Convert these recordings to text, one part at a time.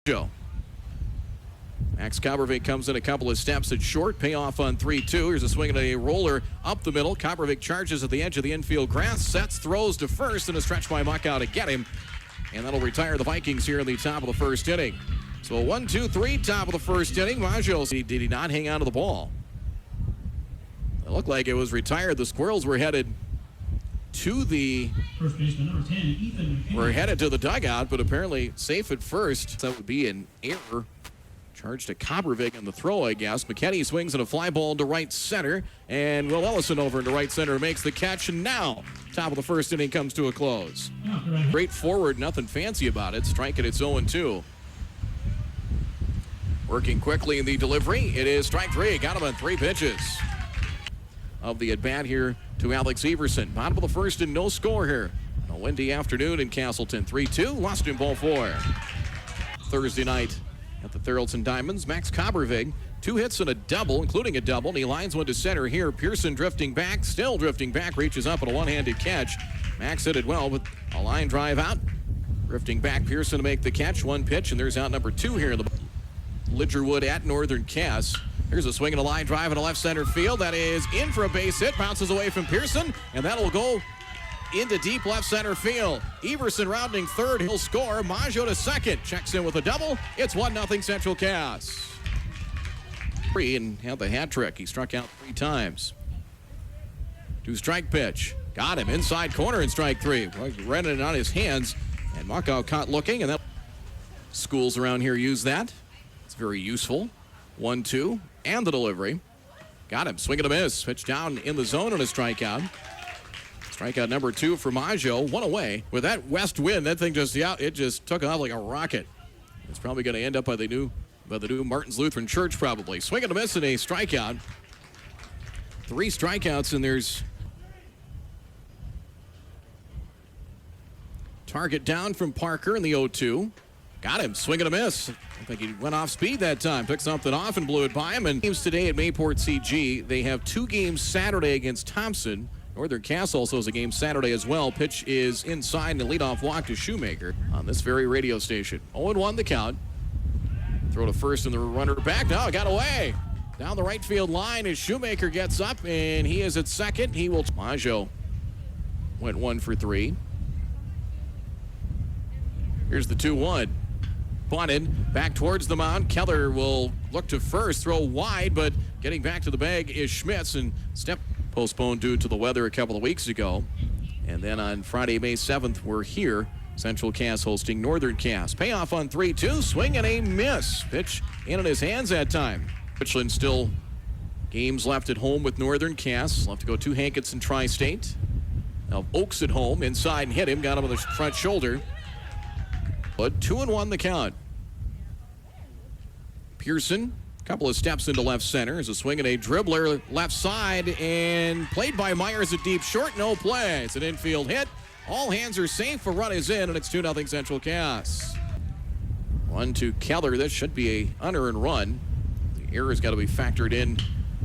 Joe. Max Kopervik comes in a couple of steps at short. Payoff on 3-2. Here's a swing and a roller up the middle. Kopervik charges at the edge of the infield grass. Sets, throws to first, and a stretch by Muckow to get him. And that'll retire the Vikings here in the top of the first inning. So 1-2-3, top of the first inning. Maggio, did he not hang on to the ball? It looked like it was retired. The Squirrels were headed to the first baseman number 10, Ethan. We're headed to the dugout, but apparently safe at first. That would be an error. Charged to Kopervik on the throw, I guess. McKinney swings in a fly ball to right center, and Will Ellison over into right center makes the catch, and now top of the first inning comes to a close. Great forward, nothing fancy about it. Strike at its 0-2. Working quickly in the delivery. It is strike three. Got him on 3 pitches. Of the at-bat here to Alex Everson. Bottom of the first and no score here. On a windy afternoon in Castleton. 3-2. Lost in ball 4. Thursday night at the Thurlton Diamonds. Max Kopervik, 2 hits and a double, including a double. And he lines one to center here. Pearson drifting back, still drifting back, reaches up on a one-handed catch. Max hit it well with a line drive out. Drifting back, Pearson to make the catch. 1 pitch, and there's out number 2 here in the Lidgerwood at Northern Cass. Here's a swing and a line drive in a left center field. That is in for a base hit. Bounces away from Pearson, and that'll go into deep left center field. Everson rounding third. He'll score. Maggio to second. Checks in with a double. It's 1-0 Central Cass. And had the hat trick. He struck out 3 times. 2-strike pitch. Got him inside corner in strike 3. Ran it on his hands, and Muckow caught looking, and that schools around here use that. It's very useful. 1-2, and the delivery. Got him. Swing and a miss. Pitch down in the zone and a strikeout. Strikeout number 2 for Maggio. 1 away. With that west wind, that thing just took off like a rocket. It's probably going to end up by the new Martin's Lutheran Church, probably. Swing and a miss and a strikeout. 3 strikeouts, and there's target down from Parker in the 0-2. Got him. Swing and a miss. I think he went off speed that time. Took something off and blew it by him. And games today at Mayport CG. They have 2 games Saturday against Thompson. Northern Cass also has a game Saturday as well. Pitch is inside and a leadoff walk to Shoemaker on this very radio station. 0-1 the count. Throw to first and the runner back. No, it got away. Down the right field line as Shoemaker gets up, and he is at second. He will. Maggio went 1 for 3. Here's the 2-1. Bunted back towards the mound. Keller will look to first, throw wide, but getting back to the bag is Schmitz, and step postponed due to the weather a couple of weeks ago. And then on Friday, May 7th, we're here. Central Cass hosting Northern Cass. Payoff on 3-2. Swing and a miss. Pitch in his hands that time. Richland still games left at home with Northern Cass. Left to go to Hankinson Tri-State. Now Oaks at home. Inside and hit him. Got him on the front shoulder. But 2-1 the count. Pearson, a couple of steps into left center. Is a swing and a dribbler left side, and played by Myers at deep short. No play. It's an infield hit. All hands are safe. A run is in, and it's 2-0 Central Cass. 1-2 Keller. This should be a unearned run. The error's got to be factored in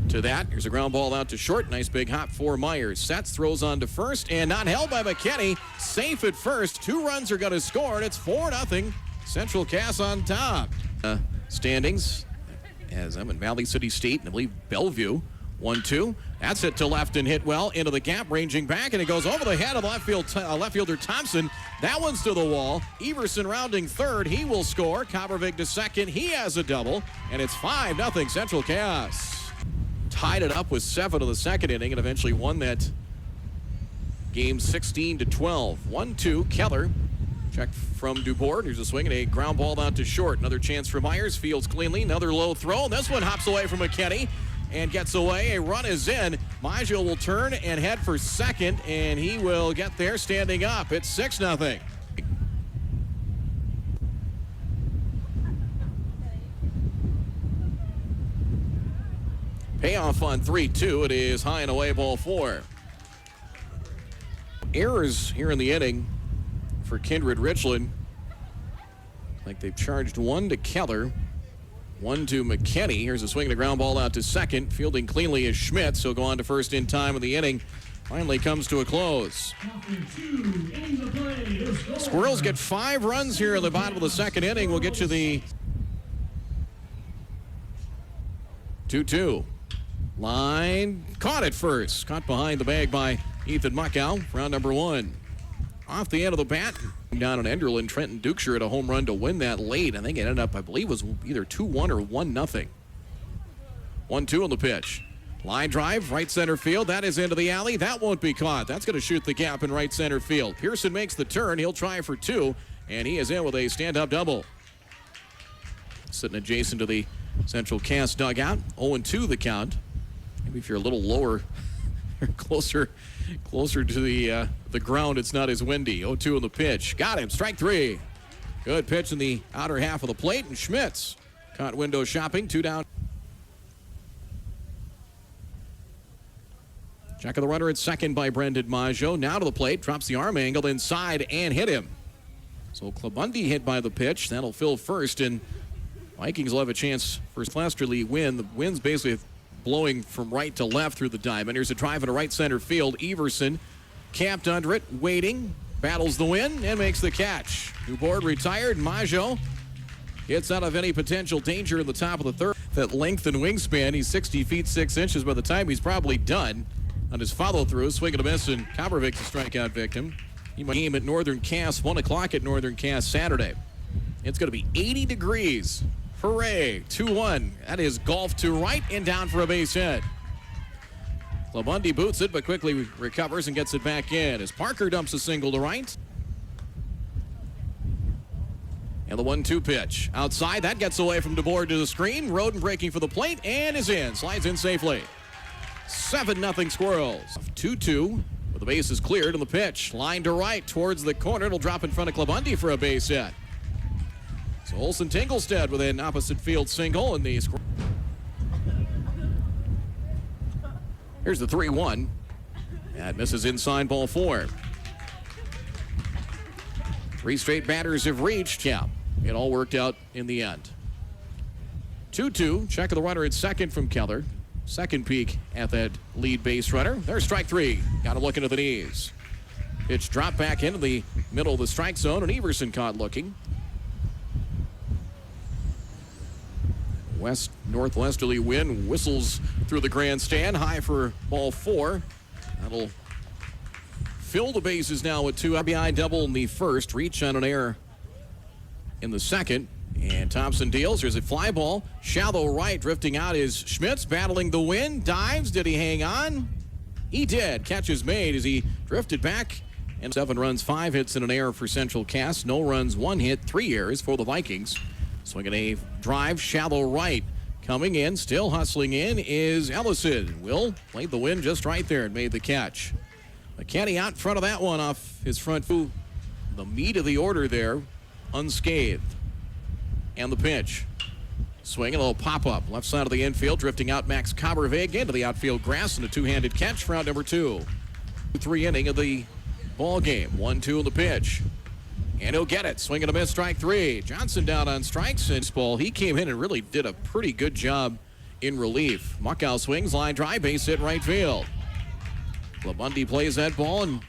to that. Here's a ground ball out to short. Nice big hop for Myers. Sets, throws on to first, and not held by McKinney. Safe at first. 2 runs are going to score, and it's 4-0 Central Cass on top. Standings as I'm in Valley City State, and I believe Bellevue. 1-2. That's hit to left and hit well into the gap, ranging back, and it goes over the head of the left fielder Thompson. That one's to the wall. Everson rounding third. He will score. Kopervik to second. He has a double, and it's 5-0 Central Cass. Tied it up with 7 of the second inning and eventually won that game 16-12. 1-2 Keller. Check from Dubord. Here's a swing and a ground ball out to short. Another chance for Myers. Fields cleanly. Another low throw. This one hops away from McKinney and gets away. A run is in. Maggio will turn and head for second, and he will get there standing up. It's 6-0. Payoff on 3-2. It is high and away, ball 4. Errors here in the inning for Kindred Richland. Like they've charged 1 to Keller, 1 to McKinney. Here's a swing and a ground ball out to second. Fielding cleanly is Schmitz. He'll go on to first in time of the inning. finally comes to a close. After 2 innings of play, your score. Squirrels get 5 runs here in the bottom of the second inning. We'll get you the 2-2. Line caught at first. Caught behind the bag by Ethan Muckow. Round number 1. Off the end of the bat. Down on Enderlin. Trenton Dukeshire had a home run to win that late. I think it ended up, I believe, was either 2-1 or 1-0. 1-2 on the pitch. Line drive, right center field. That is into the alley. That won't be caught. That's going to shoot the gap in right center field. Pearson makes the turn. He'll try for 2, and he is in with a stand-up double. Sitting adjacent to the Central Cass dugout. 0-2 the count. Maybe if you're a little lower, closer to the ground, it's not as windy. 0-2 on the pitch. Got him. Strike 3. Good pitch in the outer half of the plate, and Schmitz caught window shopping. 2 down. Check of the runner at second by Brendan Maggio. Now to the plate, drops the arm angle inside and hit him. So Clubundy hit by the pitch. That'll fill first, and Vikings will have a chance for Slasterly win. The wind's basically blowing from right to left through the diamond. Here's a drive into right center field. Everson camped under it, waiting, battles the wind, and makes the catch. New board retired. Maggio gets out of any potential danger in the top of the third. That length and wingspan, he's 60 feet 6 inches by the time he's probably done. On his follow-through, swing and a miss, and Kobervik's a strikeout victim. He might game at Northern Cass, 1 o'clock at Northern Cass Saturday. It's going to be 80 degrees. Hooray, 2-1. That is golf to right and down for a base hit. Clubundy boots it, but quickly recovers and gets it back in as Parker dumps a single to right. And the 1-2 pitch. Outside, that gets away from DeBoer to the screen. Roden breaking for the plate and is in. Slides in safely. 7-0 Squirrels. 2-2 with the bases cleared on the pitch. Line to right towards the corner. It'll drop in front of Clubundy for a base hit. So Olsen Tinglestead with an opposite field single in the score. Here's the 3-1. That misses inside, ball 4. 3 straight batters have reached. Yeah, it all worked out in the end. 2-2. Check of the runner at second from Keller. Second peek at that lead base runner. There's strike 3. Got him looking at the knees. Pitch dropped back into the middle of the strike zone, and Everson caught looking. Northwesterly wind whistles through the grandstand. High for ball 4. That'll fill the bases now with 2 RBI double in the first. Reach on an error in the second. And Thompson deals. Here's a fly ball. Shallow right. Drifting out is Schmitz. Battling the wind. Dives. Did he hang on? He did. Catch is made as he drifted back. And 7 runs, 5 hits, and an error for Central Cass. No runs, 1 hit, 3 errors for the Vikings. Swinging a drive. Shallow right. Coming in. Still hustling in is Ellison. Will played the wind just right there and made the catch. McKinney out in front of that one off his front foot. The meat of the order there. Unscathed. And the pitch. Swing, a little pop-up. Left side of the infield, drifting out Max Kobervig into the outfield grass, and a 2-handed catch for out number 2. 3 inning of the ball game. 1-2 on the pitch. And he'll get it. Swing and a miss, strike 3. Johnson down on strikes. And ball, he came in and really did a pretty good job in relief. Muckow swings, line drive, base hit right field. Clubundy plays that ball, and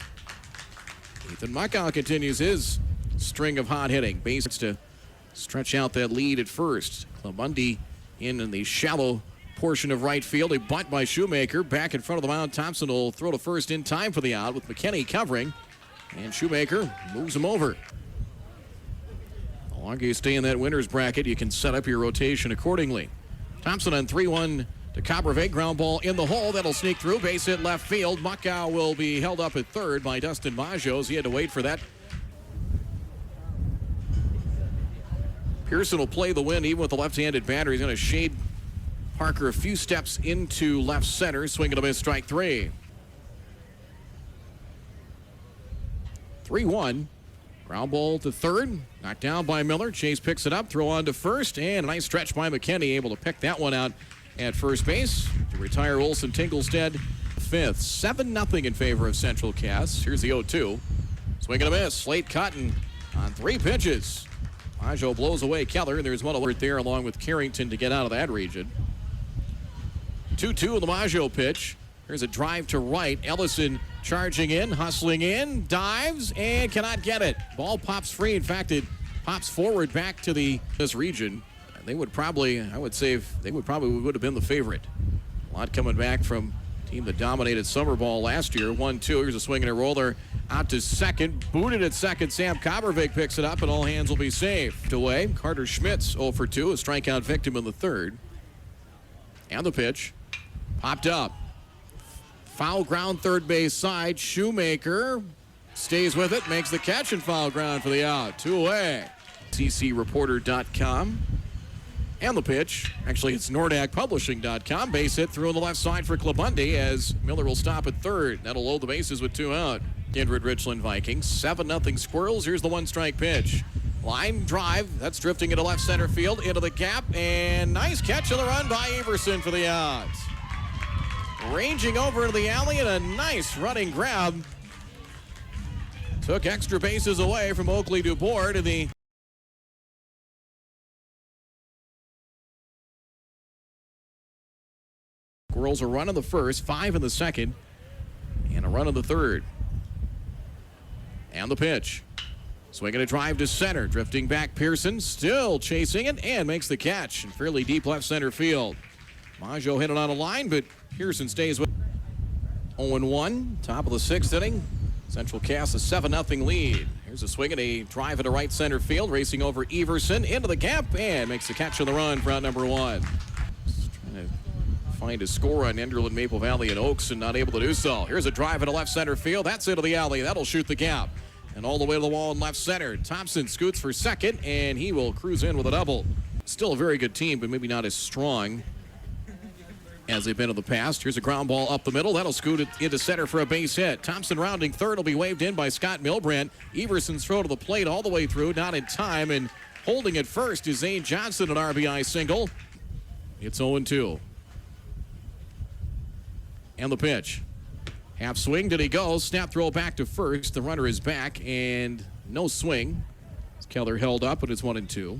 Ethan Muckow continues his string of hot hitting. Base to stretch out that lead at first. Clubundy in the shallow portion of right field. A bunt by Shoemaker. Back in front of the mound. Thompson will throw to first in time for the out with McKinney covering. And Shoemaker moves him over. The longer you stay in that winner's bracket, you can set up your rotation accordingly. Thompson on 3-1 to Kobervig. Ground ball in the hole. That'll sneak through. Base hit left field. Muckow will be held up at third by Dustin Maggio. He had to wait for that. Pearson will play the wind even with the left-handed batter. He's going to shade Parker a few steps into left center. Swing and a miss, strike 3. 3-1. Ground ball to third. Knocked down by Miller. Chase picks it up. Throw on to first. And a nice stretch by McKinney. Able to pick that one out at first base to retire Olsen Tinglestead fifth. 7-0 in favor of Central Cass. Here's the 0-2. Swing and a miss. Slate Cotton on 3 pitches. Maggio blows away Keller. There's one alert there along with Carrington to get out of that region. 2-2 on the Maggio pitch. Here's a drive to right. Ellison charging in, hustling in, dives, and cannot get it. Ball pops free. In fact, it pops forward back to this region. They would probably, I would say, would have been the favorite. A lot coming back from team that dominated summer ball last year. 1-2. Here's a swing and a roller out to second. Booted at second. Sam Coppervig picks it up, and all hands will be safe. Away. Carter Schmitz 0 for 2, a strikeout victim in the third. And the pitch. Popped up. Foul ground third base side. Shoemaker stays with it, makes the catch, and foul ground for the out. 2 away. ccreporter.com. And the pitch. Actually, it's NordacPublishing.com. Base hit through on the left side for Clabundi as Miller will stop at third. That'll load the bases with 2 out. Kindred Richland Vikings. 7-0 Squirrels. Here's the 1-strike pitch. Line drive. That's drifting into left center field. Into the gap. And nice catch on the run by Everson for the out. Ranging over into the alley and a nice running grab. Took extra bases away from Oakley DuBois to the Squirrels a run in the first, 5 in the second, and a run in the third. And the pitch. Swinging a drive to center. Drifting back Pearson, still chasing it, and makes the catch in fairly deep left center field. Maggio hit it on a line, but Pearson stays with 0-1. Top of the 6th inning. Central casts a 7-0 lead. Here's a swing and a drive into right center field. Racing over Everson into the gap, and makes the catch on the run for out number 1. Just trying to find a score on Enderlin, Maple Valley, and Oaks, and not able to do so. Here's a drive into left center field. That's into the alley. That'll shoot the gap. And all the way to the wall in left center. Thompson scoots for second, and he will cruise in with a double. Still a very good team, but maybe not as strong as they've been in the past. Here's a ground ball up the middle. That'll scoot it into center for a base hit. Thompson rounding third will be waved in by Scott Milbrandt. Everson's throw to the plate all the way through, not in time, and holding it first is Zane Johnson, an RBI single. It's 0-2. And the pitch. Half swing, did he go? Snap throw back to first. The runner is back, and no swing. Keller held up, but it's 1-2.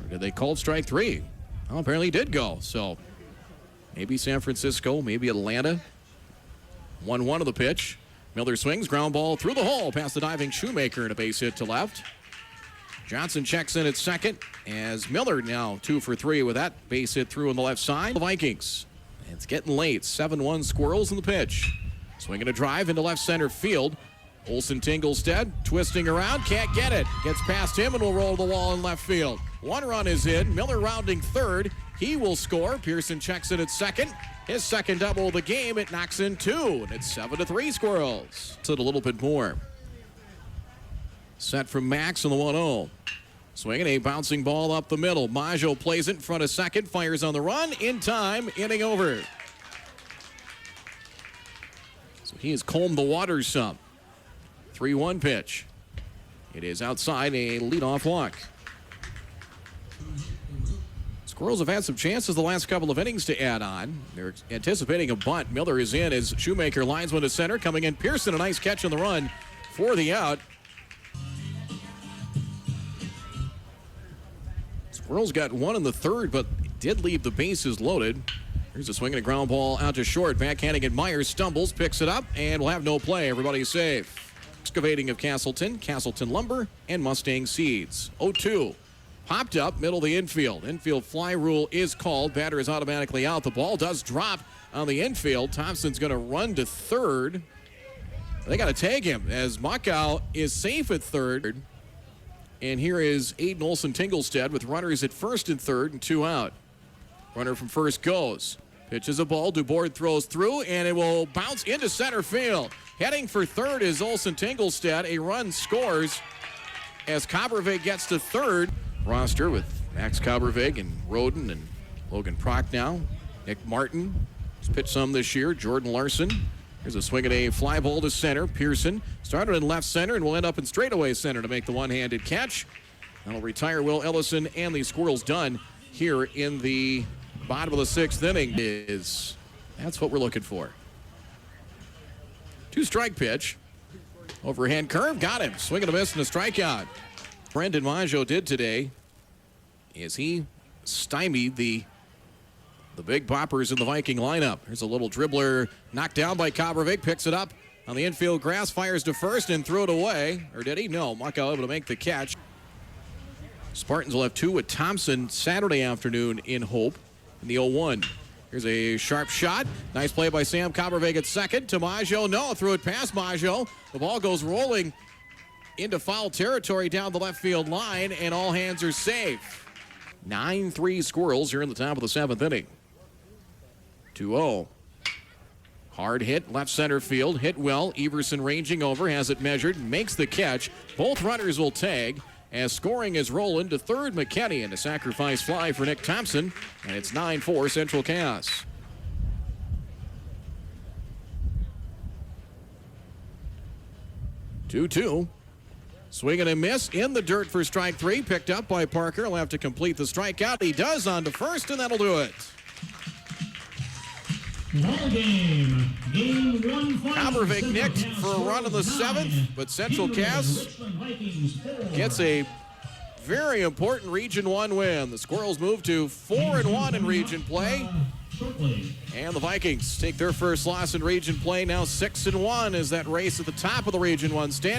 Or did they call strike 3? Well, apparently he did go. So maybe San Francisco, maybe Atlanta. 1-1 of the pitch. Miller swings, ground ball through the hole past the diving Shoemaker and a base hit to left. Johnson checks in at second as Miller now 2 for 3 with that base hit through on the left side. The Vikings. It's getting late. 7-1 Squirrels in the pitch. Swinging a drive into left center field. Olsen Tinglestead twisting around, can't get it. Gets past him and will roll the wall in left field. 1 run is in. Miller rounding third. He will score. Pearson checks in at second. His second double of the game. It knocks in 2, and it's 7-3 Squirrels. It's a little bit more. Set from Max on the 1-0. Swinging a bouncing ball up the middle. Maggio plays it in front of second. Fires on the run. In time. Inning over. So he has combed the waters some. 3-1 pitch. It is outside, a leadoff walk. Squirrels have had some chances the last couple of innings to add on. They're anticipating a bunt. Miller is in as Shoemaker lines one to center. Coming in Pearson, a nice catch on the run for the out. Squirrels got 1 in the third, but did leave the bases loaded. Here's a swing and a ground ball out to short. Backhanding it, Myers stumbles, picks it up, and will have no play. Everybody's safe. Excavating of Castleton, Castleton Lumber, and Mustang Seeds. 0-2. Popped up, middle of the infield. Infield fly rule is called. Batter is automatically out. The ball does drop on the infield. Thompson's going to run to third. They got to tag him as Muckow is safe at third. And here is Aiden Olsen Tinglestead with runners at first and third and 2 out. Runner from first goes. Pitches a ball. DuBois throws through, and it will bounce into center field. Heading for third is Olsen Tinglestead. A run scores as Coppervig gets to third. Roster with Max Coppervig and Roden and Logan Prochnow. Nick Martin has pitched some this year. Jordan Larson. Here's a swing at a fly ball to center. Pearson started in left center and will end up in straightaway center to make the one-handed catch. That'll retire Will Ellison, and the Squirrels done here in the bottom of the 6th inning. That's what we're looking for. 2-strike pitch. Overhand curve, got him. Swing and a miss and a strikeout. Brendan Maggio did today is he stymied the The big boppers in the Viking lineup. Here's a little dribbler knocked down by Kobervik. Picks it up on the infield grass. Fires to first and threw it away. Or did he? No. Muckow able to make the catch. Spartans will have 2 with Thompson Saturday afternoon in Hope in the 0-1. Here's a sharp shot. Nice play by Sam Kobervik at second. To Maggio. No. Threw it past Maggio. The ball goes rolling into foul territory down the left field line, and all hands are safe. 9-3 Squirrels here in the top of the 7th inning. 2-0. Hard hit, left center field, hit well. Everson ranging over, has it measured, makes the catch. Both runners will tag as scoring is rolling to third. McKinney and a sacrifice fly for Nick Thompson, and it's 9-4 Central Cass. Two. Swing and a miss in the dirt for strike 3. Picked up by Parker. He'll have to complete the strikeout. He does on to first, and that'll do it. Ball game. Game 1 final. Kobervik nicked for a run in the 7th, but Central Cass gets a very important Region 1 win. The Squirrels move to 4-1 in region play. And the Vikings take their first loss in region play. Now 6-1 as that race at the top of the Region 1 stand.